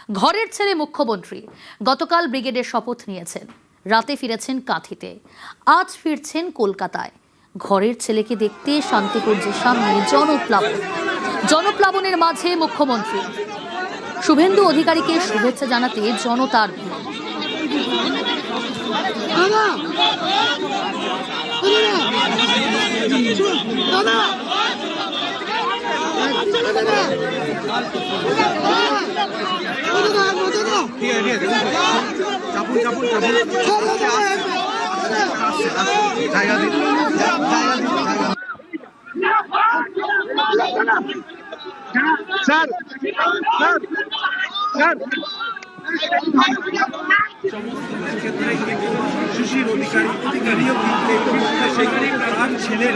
ঘরের ছেলে মুখ্যমন্ত্রী গতকাল ব্রিগেডের শপথ নিয়েছেন, রাতে ফিরেছেন কাঁথিতে, আজ ফিরছেন কলকাতায়। ঘরের ছেলেকে দেখতে শান্তিকুঞ্জের সামনে জনপ্লাবনের মাঝে মুখ্যমন্ত্রী। শুভেন্দু অধিকারীকে শুভেচ্ছা জানাতে জনতার ভিড়। সুশীল অধিকারীও সেখানে তার ছেলের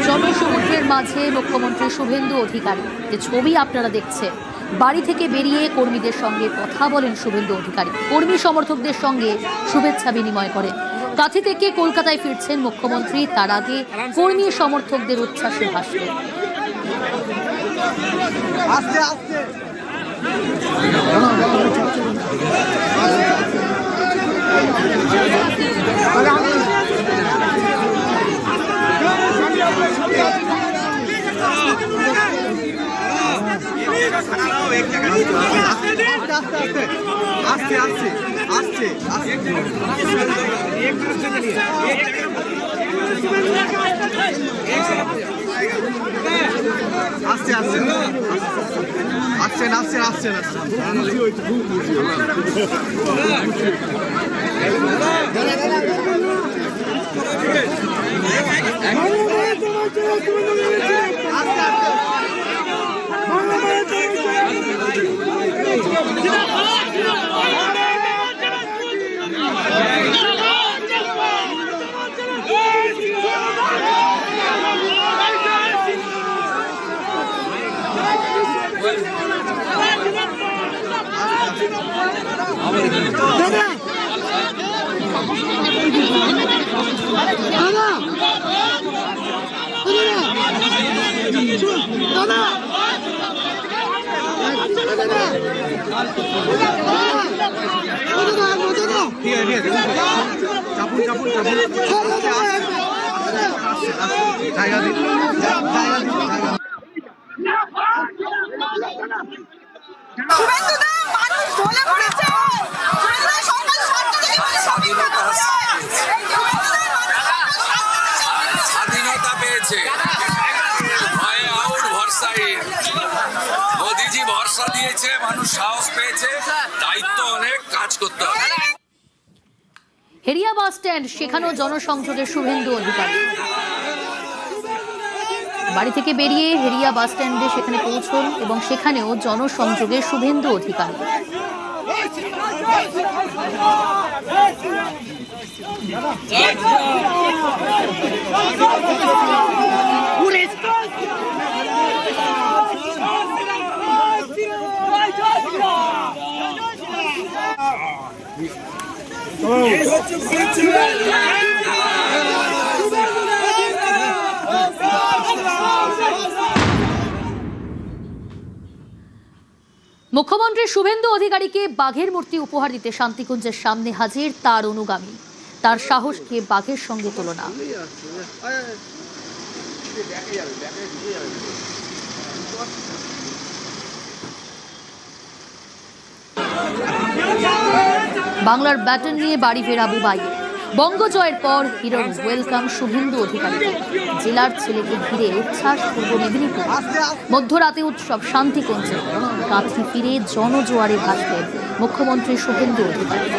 জনসমুদ্রের মাঝে মুখ্যমন্ত্রী শুভেন্দু অধিকারী। যে ছবি আপনারা দেখছেন, বাড়ি থেকে বেরিয়ে কর্মীদের সঙ্গে কথা বলেন শুভেন্দু অধিকারী, কর্মী সমর্থকদের সঙ্গে শুভেচ্ছা বিনিময় করেন। কাঁথি থেকে কলকাতায় ফিরছেন মুখ্যমন্ত্রী, তার আগে কর্মী সমর্থকদের উচ্ছ্বাসে ভাসলেন। স্বাধীনতা পেয়েছে, মোদিজি ভরসা দিয়েছে, মানুষ সাহস পেয়েছে, দায়িত্ব অনেক, কাজ করতে হবে। হেরিয়া বাস স্ট্যান্ড, সেখানেও জনসংযোগের শুভেন্দু অধিকারী। বাড়ি থেকে বেরিয়ে হেরিয়া বাস স্ট্যান্ডে সেখানে পৌঁছন এবং সেখানেও জনসংযোগে শুভেন্দু অধিকারী। মুখ্যমন্ত্রী শুভেন্দু অধিকারীকে বাঘের মূর্তি উপহার দিতে শান্তিকুঞ্জের সামনে হাজির তার অনুগামী। তার সাহসকে বাঘের সঙ্গে তুলনা। বাংলার ব্যাটন নিয়ে বাড়ি ফেরা বুবাই। বঙ্গজয়ের পর হিরোর ওয়েলকাম শুভেন্দু অধিকারী। জেলার ছেলেকে ঘিরে উচ্ছ্বাস পূর্ব মেদিনীপুর। মধ্যরাতে উৎসব শান্তিকুঞ্জে। কাঁথি ফিরে জনজোয়ারে ভাসলেন মুখ্যমন্ত্রী শুভেন্দু অধিকারী।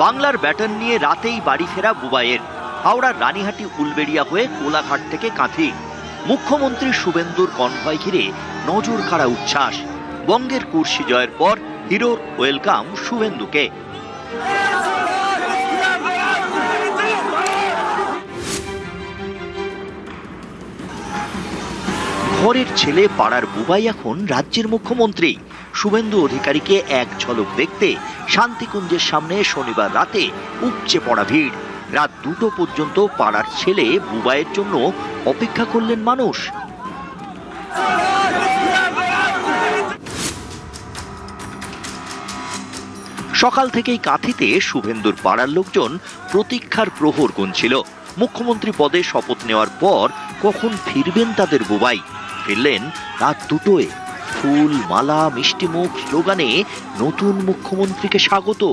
বাংলার ব্যাটন নিয়ে রাতেই বাড়ি ফেরা বুবাইয়ের। হাওড়ার রানীহাটি উলবেড়িয়া হয়ে কোলাঘাট থেকে কাঁথি। মুখ্যমন্ত্রী শুভেন্দুর কনভয় ঘিরে নজর কাড়া উচ্ছ্বাস। বঙ্গের কুর্সি জয়ের পর হিরোর ওয়েলকাম শুভেন্দুকে। ঘরের ছেলে পাড়ার বুবাই এখন রাজ্যের মুখ্যমন্ত্রী। শুভেন্দু অধিকারীকে এক ঝলক দেখতে শান্তিকুঞ্জের সামনে শনিবার রাতে উপচে পড়া ভিড়। রাত 2টো পর্যন্ত পাড়ার ছেলে বুবাইয়ের জন্য অপেক্ষা করলেন মানুষ। সকাল থেকেই কাঁথিতে শুভেন্দুর পাড়ার লোকজন প্রতীক্ষার প্রহর গুনছিল। মুখ্যমন্ত্রী পদে শপথ নেওয়ার পর কখন ফিরবেন তাদের বুবাই। ফিরলেন রাত 2টোয়। ফুল, মালা, মিষ্টিমুখ, স্লোগানে নতুন মুখ্যমন্ত্রীকে স্বাগত।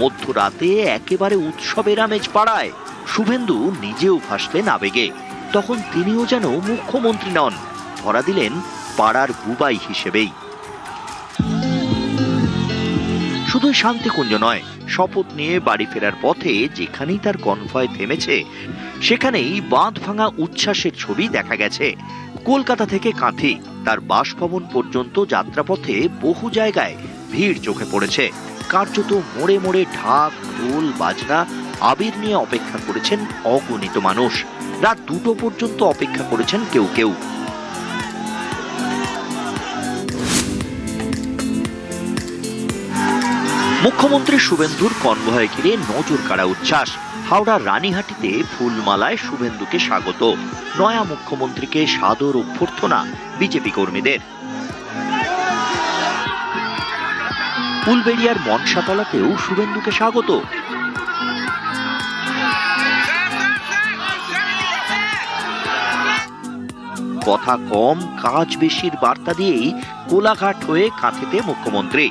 মধ্যরাতে একেবারে উৎসবের আমেজ পাড়ায়। শুভেন্দু নিজেও ভাসলেন আবেগে। তখন তিনিও যেন মুখ্যমন্ত্রী নন, ধরা দিলেন পাড়ার বুবাই হিসেবেই। শুধু শান্তিকুঞ্জ নয়, শপথ নিয়ে বাড়ি ফেরার পথে যেখানেই তার কনভয় থেমেছে সেখানেই বাঁধ ভাঙা উচ্ছ্বাসের ছবি দেখা গেছে। কলকাতা থেকে কাঁথি, তার বাসভবন পর্যন্ত যাত্রাপথে বহু জায়গায় ভিড় চোখে পড়েছে। কার্যত মোড়ে মোড়ে ঢাক, ঢোল, বাজনা, আবির নিয়ে অপেক্ষা করেছেন অগণিত মানুষ। রাত 2টো পর্যন্ত অপেক্ষা করেছেন কেউ কেউ। মুখ্যমন্ত্রী শুভেন্দুর কনভয় ঘিরে নজর কাড়া উচ্ছ্বাস। হাওড়ার রানীহাটিতে ফুলমালায় শুভেন্দুকে স্বাগত। নয়া মুখ্যমন্ত্রীকে সাদর অভ্যর্থনা বিজেপি কর্মীদের। উলবেড়িয়ার মনসাতলাতেও শুভেন্দুকে স্বাগত। কথা কম, কাজ বেশির বার্তা দিয়েই কোলাঘাট হয়ে কাঁথিতে মুখ্যমন্ত্রী।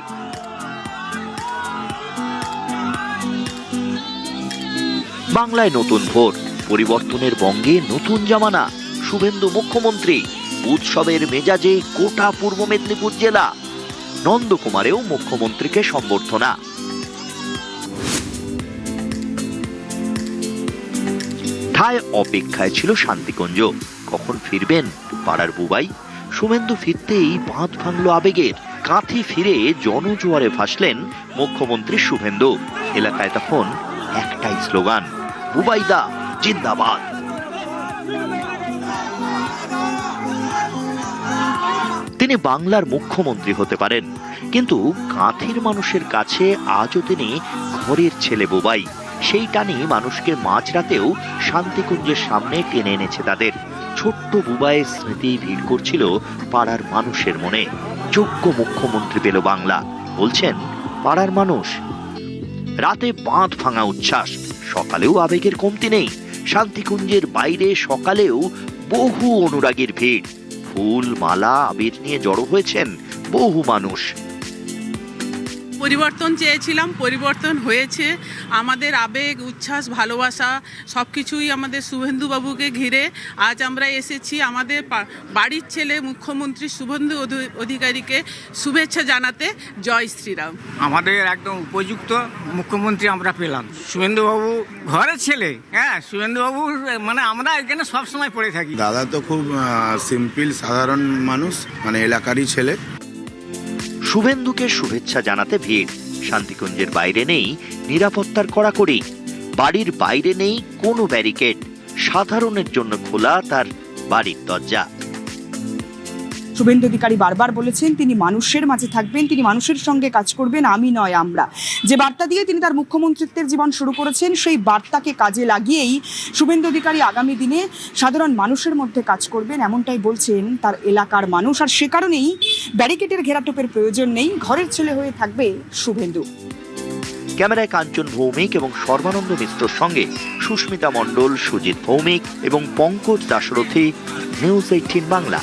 বাংলায় নতুন ভোর, পরিবর্তনের বঙ্গে নতুন জামানা। শুভেন্দু মুখ্যমন্ত্রী, উৎসবের মেজাজে গোটা পূর্ব মেদিনীপুর জেলা। নন্দকুমারেও মুখ্যমন্ত্রীকে সম্বর্ধনা। ঠায় অপেক্ষায় ছিল শান্তিকুঞ্জ। কখন ফিরবেন পাড়ার বুবাই? শুভেন্দু ফিরতেই বাঁধ ভাঙল আবেগের। কাঁথি ফিরে জনজোয়ারে ভাসলেন মুখ্যমন্ত্রী শুভেন্দু। এলাকায় তখন একটাই স্লোগান, বুবাইদা জিন্দাবাদ। তিনি বাংলার মুখ্যমন্ত্রী হতে পারেন, কিন্তু কাঁথির মানুষের কাছে আজও তিনি ঘরের ছেলে বুবাই। সেই টানে মানুষকে মাঝরাতেও শান্তিকুঞ্জের সামনে টেনে এনেছে তাদের। ছোট্ট বুবাইয়ের স্মৃতি ভিড় করছিল পাড়ার মানুষের মনে। যোগ্য মুখ্যমন্ত্রী পেল বাংলা, বলছেন পাড়ার মানুষ। রাতে বাঁধ ভাঙা উচ্ছ্বাস, সকালেও আবেগের কমতি নেই। শান্তিকুঞ্জের বাইরে সকালেও বহু অনুরাগীর ভিড়। ফুল, মালা, আবির নিয়ে জড়ো হয়েছেন বহু মানুষ। পরিবর্তন চেয়েছিলাম, পরিবর্তন হয়েছে। আমাদের আবেগ, উচ্ছ্বাস, ভালোবাসা সবকিছুই আমাদের শুভেন্দু বাবুকে ঘিরে। আজ আমরা এসেছি আমাদের বাড়ির ছেলে মুখ্যমন্ত্রী শুভেন্দু অধিকারীকে শুভেচ্ছা জানাতে। জয় শ্রীরাম। আমাদের একদম উপযুক্ত মুখ্যমন্ত্রী আমরা পেলাম। শুভেন্দুবাবু ঘরের ছেলে, হ্যাঁ, শুভেন্দুবাবু মানে আমরা এখানে সবসময় পড়ে থাকি। দাদা তো খুব সিম্পল, সাধারণ মানুষ, মানে এলাকারই ছেলে। শুভেন্দুকে শুভেচ্ছা জানাতে ভিড়। শান্তিকুঞ্জের বাইরে নেই নিরাপত্তার কড়াকড়ি, বাড়ির বাইরে নেই কোনো ব্যারিকেড। সাধারণের জন্য খোলা তার বাড়ির দরজা। শুভেন্দু অধিকারী বারবার বলেছেন তিনি মানুষের মাঝে থাকবেন, তিনি মানুষের সঙ্গে কাজ করবেন, আমি নয় আমরা। যে বার্তা দিয়ে তিনি তার মুখ্যমন্ত্রিত্বের জীবন শুরু করেছেন, সেই বার্তাকে কাজে লাগিয়েই শুভেন্দু অধিকারী আগামী দিনে সাধারণ মানুষের মধ্যে কাজ করবেন, এমনটাই বলছেন তার এলাকার মানুষ। আর সে কারণেই ব্যারিকেডের ঘেরাটোপের প্রয়োজন নেই, ঘরের ছেলে হয়ে থাকবে শুভেন্দু। ক্যামেরায় কাঞ্চন ভৌমিক এবং সর্বানন্দ মিশ্রর সঙ্গে সুস্মিতা মণ্ডল, সুজিত ভৌমিক এবং পঙ্কজ দাশরথী, নিউজ 18 বাংলা।